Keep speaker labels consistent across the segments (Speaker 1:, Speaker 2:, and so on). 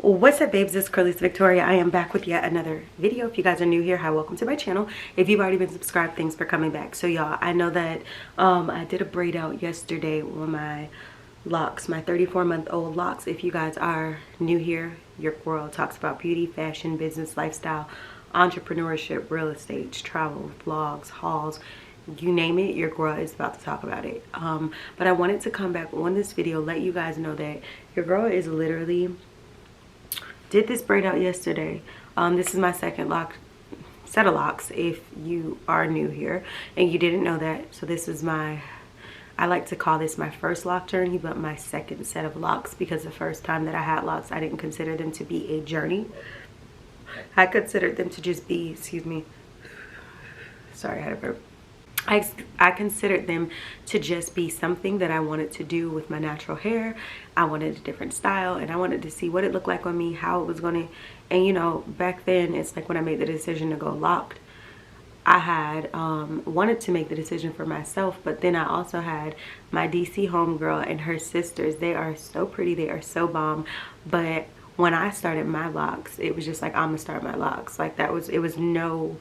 Speaker 1: What's up, babes? It's cralisa Victoria. I am back with yet another video. If you guys are new here, hi, welcome to my channel. If you've already been subscribed, thanks for coming back. So y'all, I know that I did a braid out yesterday with my locks, my 34-month-old locks. If you guys are new here, your girl talks about beauty, fashion, business, lifestyle, entrepreneurship, real estate, travel, vlogs, hauls, you name it, your girl is about to talk about it. But I wanted to come back on this video, let you guys know that your girl is literally did this braid out yesterday. This is my second set of locks if you are new here and you didn't know that. So this is I like to call this my first lock journey, but my second set of locks, because the first time that I had locks, I didn't consider them to be a journey. I considered them to just be, excuse me, sorry, I had a burp. I considered them to just be something that I wanted to do with my natural hair. I wanted a different style and I wanted to see what it looked like on me, how it was going to, and you know, back then, it's like when I made the decision to go locked, I had wanted to make the decision for myself, but then I also had my DC homegirl and her sisters. They are so pretty, they are so bomb, but when I started my locks, it was just like, I'm gonna start my locks. Like it was no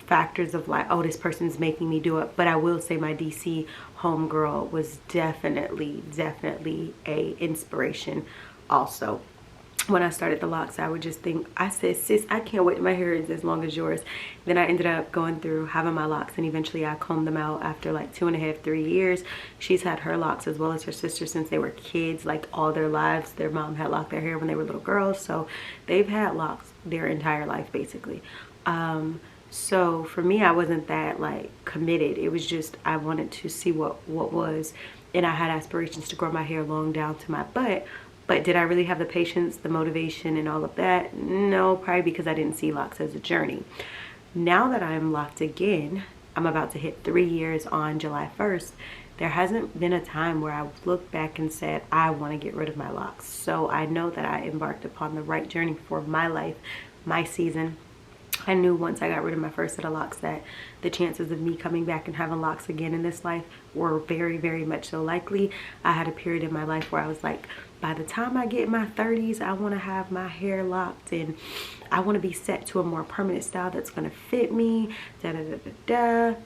Speaker 1: factors of like, oh, this person's making me do it. But I will say my DC homegirl was definitely a inspiration also. When I started the locks, I would just think, I said, sis, I can't wait till my hair is as long as yours. Then I ended up going through having my locks, and eventually I combed them out after like 2.5, 3 years. She's had her locks as well as her sister since they were kids, like all their lives. Their mom had locked their hair when they were little girls, so they've had locks their entire life basically. So for me, I wasn't that like committed. It was just, I wanted to see what was, and I had aspirations to grow my hair long down to my butt. But did I really have the patience, the motivation, and all of that? No, probably because I didn't see locks as a journey. Now that I'm locked again, I'm about to hit 3 years on July 1st. There hasn't been a time where I looked back and said, I want to get rid of my locks. So I know that I embarked upon the right journey for my life, my season. I knew once I got rid of my first set of locks that the chances of me coming back and having locks again in this life were very much so likely. I had a period in my life where I was like, by the time I get in my 30s, I want to have my hair locked and I want to be set to a more permanent style that's going to fit me,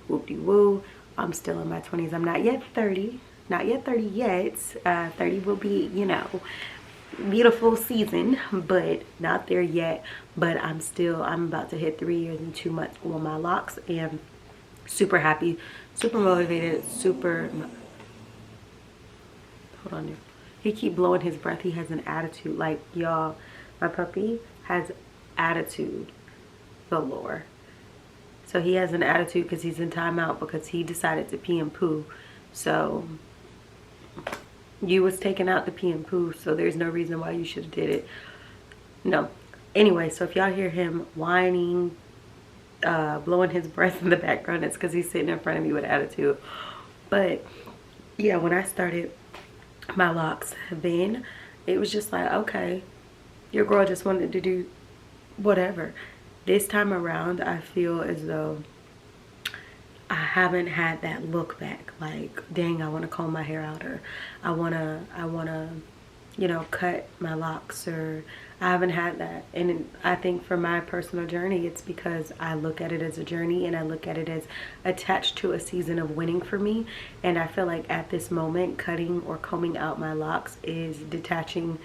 Speaker 1: whoop-de-woo. I'm still in my 20s. I'm not yet 30 yet. 30 will be, you know, beautiful season, but not there yet. But I'm about to hit 3 years and 2 months on my locks, and super happy, super motivated, hold on there. He keep blowing his breath. He has an attitude. Like, y'all, my puppy has attitude galore. So he has an attitude because he's in timeout because he decided to pee and poo. So you was taking out the pee and poo, so there's no reason why you should have did it. No. Anyway, so if y'all hear him whining, blowing his breath in the background, it's because he's sitting in front of me with attitude. But yeah, when I started my locks, then it was just like, okay, your girl just wanted to do whatever. This time around, I feel as though I haven't had that look back, like, dang, I want to comb my hair out, or I want to, you know, cut my locks, or I haven't had that. And I think for my personal journey, it's because I look at it as a journey, and I look at it as attached to a season of winning for me. And I feel like at this moment, cutting or combing out my locks is detaching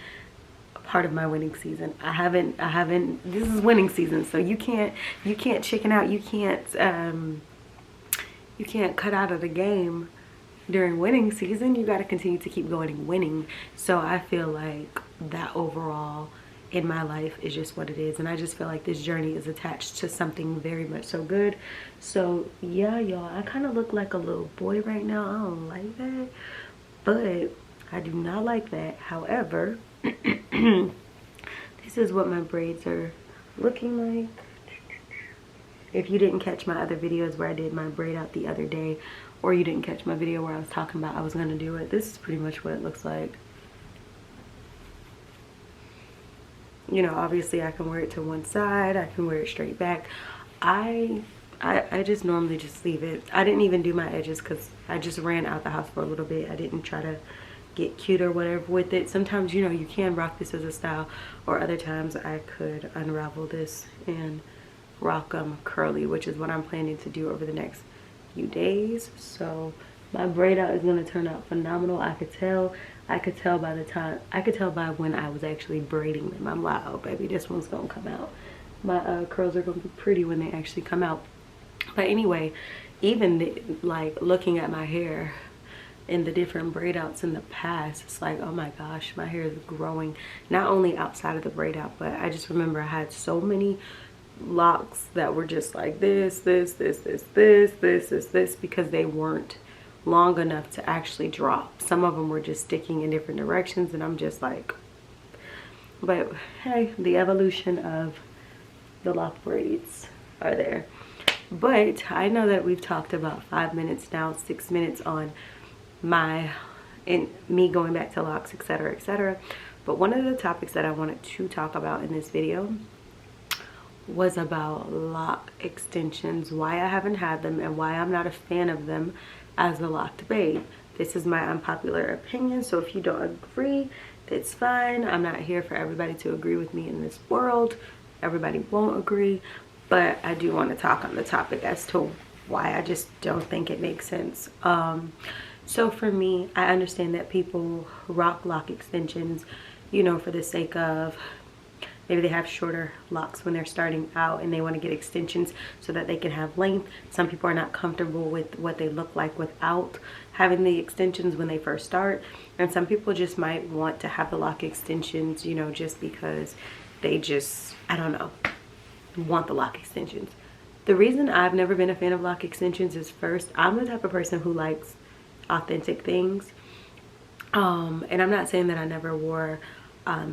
Speaker 1: part of my winning season. I haven't, this is winning season, so you can't chicken out. You can't cut out of the game during winning season. You got to continue to keep going and winning. So I feel like that overall in my life is just what it is, and I just feel like this journey is attached to something very much so good. So yeah, y'all, I kind of look like a little boy right now. I don't like that, but I do not like that. However, this is what my braids are looking like. If you didn't catch my other videos where I did my braid out the other day, or you didn't catch my video where I was talking about I was going to do it, this is pretty much what it looks like. You know, obviously I can wear it to one side, I can wear it straight back. I just normally just leave it. I didn't even do my edges because I just ran out the house for a little bit. I didn't try to get cute or whatever with it. Sometimes, you know, you can rock this as a style, or other times I could unravel this and rock them curly, which is what I'm planning to do over the next few days. So my braid out is going to turn out phenomenal. I could tell by when I was actually braiding them. I'm like, oh baby, this one's gonna come out. My curls are gonna be pretty when they actually come out. But anyway, even like looking at my hair in the different braid outs in the past, it's like, oh my gosh, my hair is growing, not only outside of the braid out, but I just remember I had so many locks that were just like this, because they weren't long enough to actually drop. Some of them were just sticking in different directions, and I'm just like, but hey, the evolution of the lock braids are there. But I know that we've talked about 5 minutes now, 6 minutes on me going back to locks, etc., etc. But one of the topics that I wanted to talk about in this video was about lock extensions, why I haven't had them and why I'm not a fan of them as a locked babe. This is my unpopular opinion, so if you don't agree, that's fine. I'm not here for everybody to agree with me in this world. Everybody won't agree, but I do want to talk on the topic as to why I just don't think it makes sense. So for me, I understand that people rock lock extensions, you know, for the sake of maybe they have shorter locks when they're starting out and they want to get extensions so that they can have length. Some people are not comfortable with what they look like without having the extensions when they first start. And some people just might want to have the lock extensions, you know, just because they just, I don't know, want the lock extensions. The reason I've never been a fan of lock extensions is, first, I'm the type of person who likes authentic things. And I'm not saying that I never wore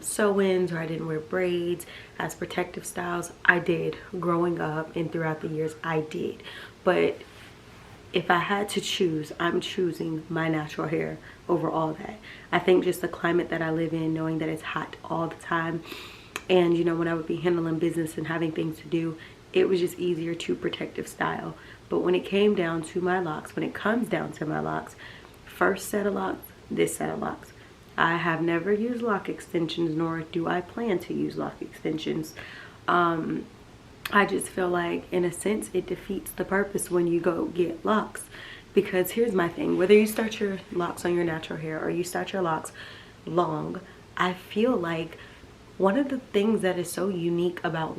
Speaker 1: sew-ins or I didn't wear braids as protective styles. I did growing up and throughout the years, I did. But if I had to choose, I'm choosing my natural hair over all that. I think just the climate that I live in, knowing that it's hot all the time, and you know, when I would be handling business and having things to do, it was just easier to protective style. But when it came down to my locks, when it comes down to my locks, first set of locks, this set of locks, I have never used lock extensions, nor do I plan to use lock extensions. I just feel like, in a sense, it defeats the purpose when you go get locks. Because here's my thing, whether you start your locks on your natural hair or you start your locks long, I feel like one of the things that is so unique about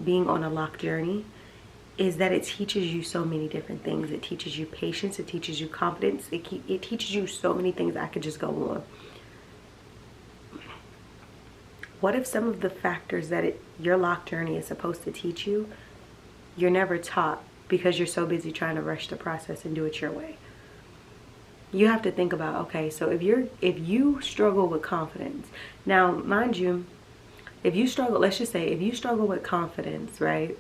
Speaker 1: being on a lock journey is that it teaches you so many different things. It teaches you patience, it teaches you confidence, it teaches you so many things. I could just go on. What if some of the factors that your lock journey is supposed to teach you, you're never taught because you're so busy trying to rush the process and do it your way? You have to think about, okay, so if you struggle with confidence, now mind you, if you struggle, let's just say if you struggle with confidence, right,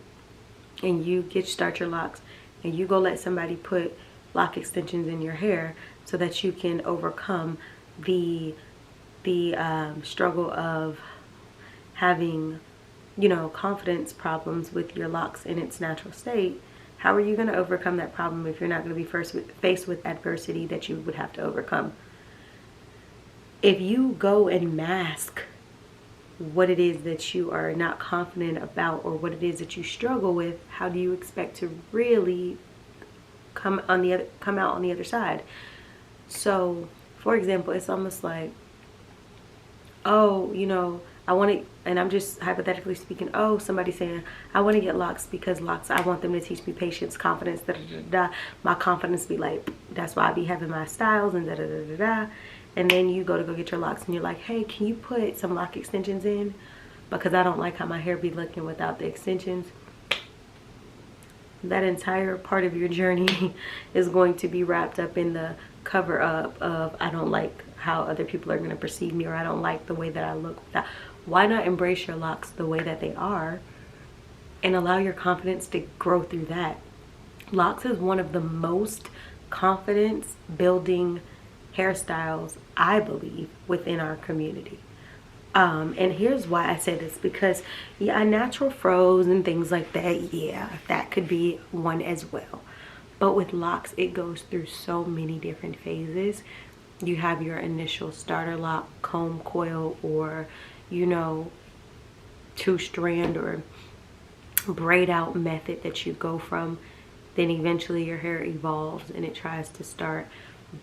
Speaker 1: and you start your locks and you go let somebody put lock extensions in your hair so that you can overcome the struggle of having, you know, confidence problems with your locks in its natural state, how are you going to overcome that problem if you're not going to be faced with adversity that you would have to overcome? If you go and mask what it is that you are not confident about or what it is that you struggle with, how do you expect to really come out on the other side? So, for example, it's almost like, oh, you know, I want to, and I'm just hypothetically speaking, oh, somebody's saying, I want to get locks because locks, I want them to teach me patience, confidence, da da da da. My confidence be like, that's why I be having my styles and da da da da da. And then you go get your locks and you're like, hey, can you put some lock extensions in? Because I don't like how my hair be looking without the extensions. That entire part of your journey is going to be wrapped up in the cover up of, I don't like how other people are going to perceive me, or I don't like the way that I look. Why not embrace your locks the way that they are and allow your confidence to grow through that? Locks is one of the most confidence building hairstyles, I believe, within our community. And here's why I say this, because yeah, natural froze and things like that, yeah, that could be one as well. But with locks, it goes through so many different phases you have your initial starter lock, comb coil, or, you know, 2-strand or braid out method that you go from, then eventually your hair evolves and it tries to start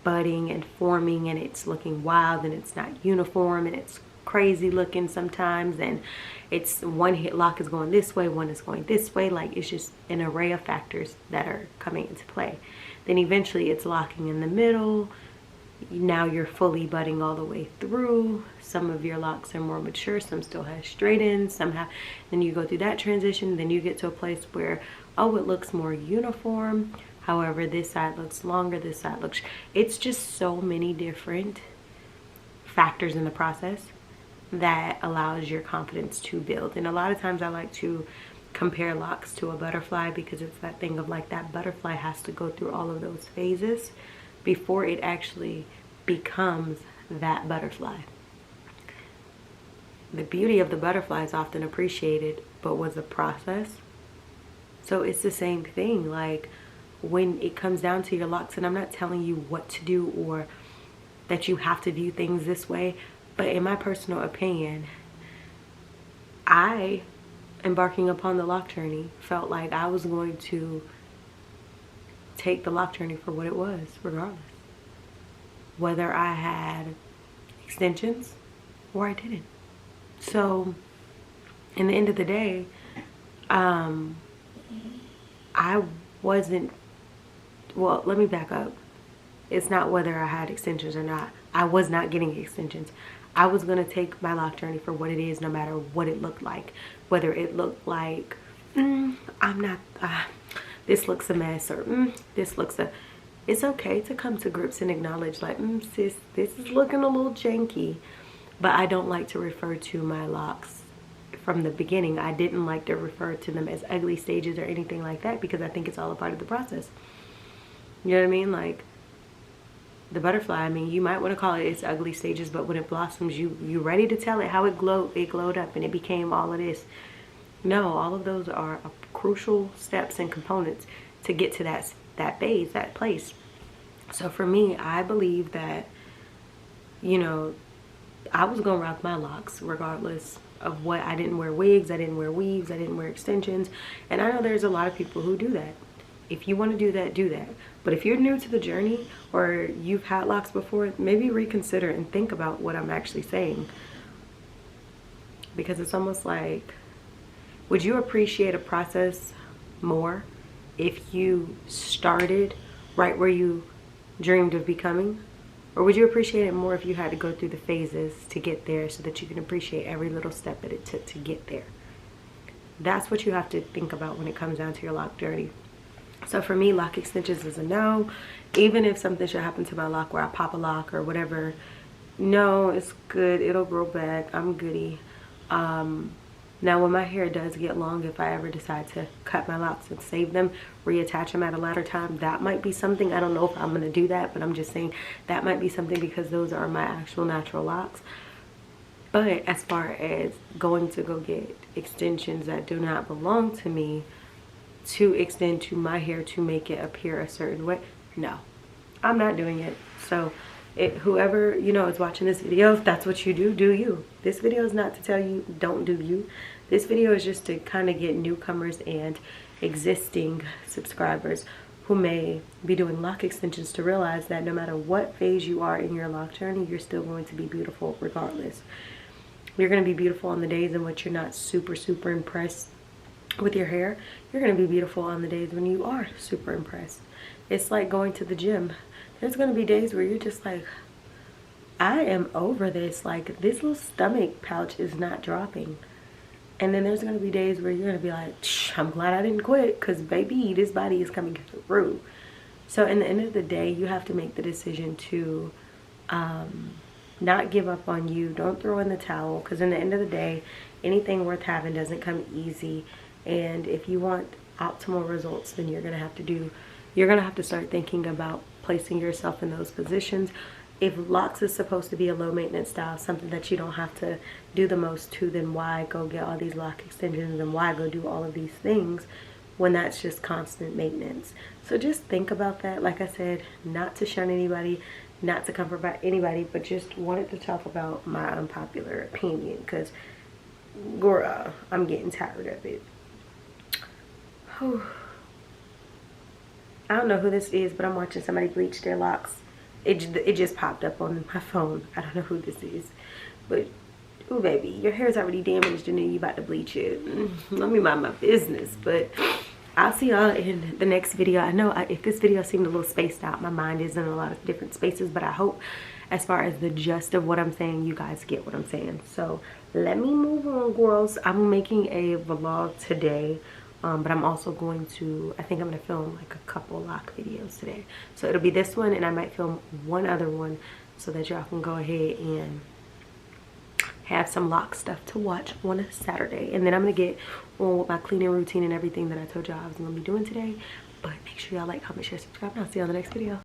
Speaker 1: budding and forming, and it's looking wild and it's not uniform and it's crazy looking sometimes, and it's one hit lock is going this way, one is going this way, like it's just an array of factors that are coming into play. Then eventually it's locking in the middle. Now you're fully budding all the way through. Some of your locks are more mature, some still have straight ends, somehow. Then you go through that transition, then you get to a place where, oh, it looks more uniform. However, this side looks longer, this side looks, it's just so many different factors in the process that allows your confidence to build. And a lot of times I like to compare locks to a butterfly, because it's that thing of like, that butterfly has to go through all of those phases before it actually becomes that butterfly. The beauty of the butterfly is often appreciated, but was a process. So it's the same thing, like when it comes down to your locks, and I'm not telling you what to do or that you have to view things this way, but in my personal opinion, I, embarking upon the lock journey, felt like I was going to take the lock journey for what it was, regardless. Whether I had extensions or I didn't. So, in the end of the day, I wasn't, well, let me back up. It's not whether I had extensions or not. I was not getting extensions. I was going to take my lock journey for what it is, no matter what it looked like. Whether it looked like, this looks a mess, or this looks a, it's okay to come to grips and acknowledge like, sis, this is looking a little janky. But I don't like to refer to my locks from the beginning. I didn't like to refer to them as ugly stages or anything like that, because I think it's all a part of the process. You know what I mean? Like the butterfly, I mean, you might want to call it its ugly stages, but when it blossoms, you ready to tell it how it glowed up and it became all of this. No, all of those are crucial steps and components to get to that phase, that place. So for me, I believe that, you know, I was gonna rock my locks regardless of what. I didn't wear wigs, I didn't wear weaves, I didn't wear extensions, and I know there's a lot of people who do that. If you want to do that, do that. But if you're new to the journey, or you've had locks before, maybe reconsider and think about what I'm actually saying, because it's almost like, would you appreciate a process more if you started right where you dreamed of becoming? Or would you appreciate it more if you had to go through the phases to get there, so that you can appreciate every little step that it took to get there? That's what you have to think about when it comes down to your lock journey. So for me, lock extensions is a no. Even if something should happen to my lock where I pop a lock or whatever, no, it's good. It'll grow back. I'm goody. Now when my hair does get long, if I ever decide to cut my locks and save them, reattach them at a later time, that might be something. I don't know if I'm going to do that, but I'm just saying that might be something, because those are my actual natural locks. But as far as going to go get extensions that do not belong to me to extend to my hair to make it appear a certain way, no, I'm not doing it. So whoever, you know, is watching this video, if that's what you do, do you. This video is not to tell you don't do you. This video is just to kind of get newcomers and existing subscribers who may be doing lock extensions to realize that no matter what phase you are in your lock journey, you're still going to be beautiful regardless. You're going to be beautiful on the days in which you're not super impressed with your hair. You're going to be beautiful on the days when you are super impressed. It's like going to the gym. There's going to be days where you're just like, I am over this. Like, this little stomach pouch is not dropping. And then there's going to be days where you're going to be like, I'm glad I didn't quit, because baby, this body is coming through. So in the end of the day, you have to make the decision to not give up on you. Don't throw in the towel, because in the end of the day, anything worth having doesn't come easy. And if you want optimal results, then you're going to have to start thinking about placing yourself in those positions. If locks is supposed to be a low maintenance style, something that you don't have to do the most to, then why go get all these lock extensions and why go do all of these things when that's just constant maintenance? So just think about that. Like I said, not to shun anybody, not to comfort by anybody, but just wanted to talk about my unpopular opinion, because girl, I'm getting tired of it. I don't know who this is, but I'm watching somebody bleach their locks. It just popped up on my phone. I don't know who this is, but ooh, baby, your hair's already damaged and then you about to bleach it. Let me mind my business. But I'll see y'all in the next video. I know if this video seemed a little spaced out, my mind is in a lot of different spaces, but I hope as far as the gist of what I'm saying, you guys get what I'm saying. So let me move on, girls. I'm making a vlog today. But I'm also going to, I think I'm going to film like a couple lock videos today. So it'll be this one, and I might film one other one so that y'all can go ahead and have some lock stuff to watch on a Saturday. And then I'm going to get on with my cleaning routine and everything that I told y'all I was going to be doing today. But make sure y'all like, comment, share, subscribe, and I'll see you on the next video.